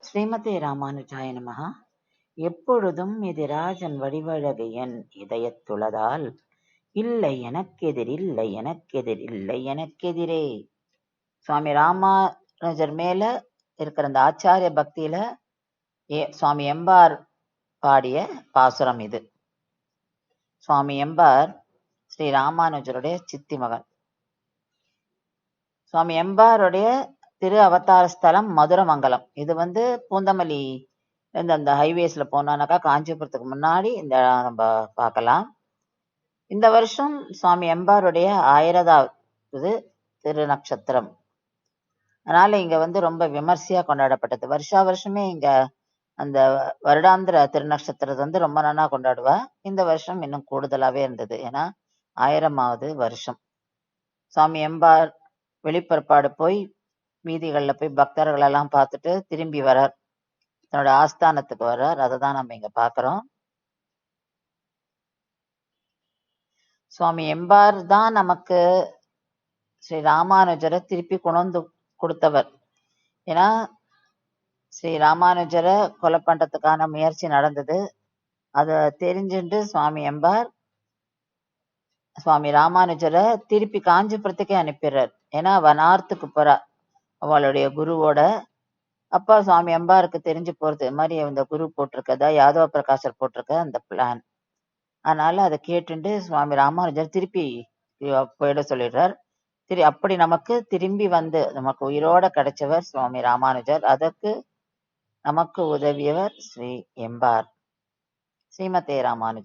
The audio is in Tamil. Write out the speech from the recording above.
ஸ்ரீமதே ராமானுஜாய நமஹ. எப்பொழுதும் எதிராஜன் வடிவழகு என் இதயத்துளதால் இல்லை எனக்கெதிர் இல்லை எனக்கெதிர் இல்லை எனக்கெதிரே. சுவாமி ராமானுஜர் மேல இருக்கிற அந்த ஆச்சாரிய பக்தியில சுவாமி எம்பார் பாடிய பாசுரம் இது. சுவாமி எம்பார் ஸ்ரீ ராமானுஜருடைய சித்தி மகன். சுவாமி எம்பாருடைய திரு அவதார ஸ்தலம் மதுரமங்கலம். இது பூந்தமல்லி அந்த ஹைவேஸ்ல போனோம்னாக்கா காஞ்சிபுரத்துக்கு முன்னாடி இந்த நம்ம பார்க்கலாம். இந்த வருஷம் சுவாமி எம்பாருடைய 1000வது திரு நட்சத்திரம். அதனால இங்க ரொம்ப விமர்சையா கொண்டாடப்பட்டது. வருஷா வருஷமே இங்க அந்த வருடாந்திர திருநட்சத்திரத்தை ரொம்ப நல்லா கொண்டாடுவா. இந்த வருஷம் இன்னும் கூடுதலாவே இருந்தது. ஏன்னா 1000வது வருஷம். சுவாமி எம்பார் வெளிப்புறப்பாடு போய் வீதிகள்ல போய் பக்தர்கள் எல்லாம் பார்த்துட்டு திரும்பி வரார். தன்னோட ஆஸ்தானத்துக்கு வர்றார். அதை தான் நம்ம இங்க பாக்குறோம். சுவாமி எம்பார் தான் நமக்கு ஸ்ரீ ராமானுஜரை திருப்பி கொண்டு கொடுத்தவர். ஏன்னா ஸ்ரீ ராமானுஜரை கொலை பண்றதுக்கான முயற்சி நடந்தது. அதை தெரிஞ்சுட்டு சுவாமி எம்பார் சுவாமி ராமானுஜரை திருப்பி காஞ்சிபுரத்துக்கே அனுப்பிடுறார். ஏன்னா வனார்த்துக்கு போறா அவளுடைய குருவோட. அப்பா சுவாமி எம்பாருக்கு தெரிஞ்சு போறது, இது மாதிரி இந்த குரு போட்டிருக்கதா யாதவ பிரகாசர் போட்டிருக்க அந்த பிளான். அதனால அதை கேட்டுட்டு சுவாமி ராமானுஜர் திருப்பி போயிட சொல்லிடுறார். அப்படி நமக்கு திரும்பி நமக்கு உயிரோட கிடைச்சவர் சுவாமி ராமானுஜர். அதற்கு நமக்கு உதவியவர் ஸ்ரீ எம்பார். ஸ்ரீமதே ராமானுஜர்.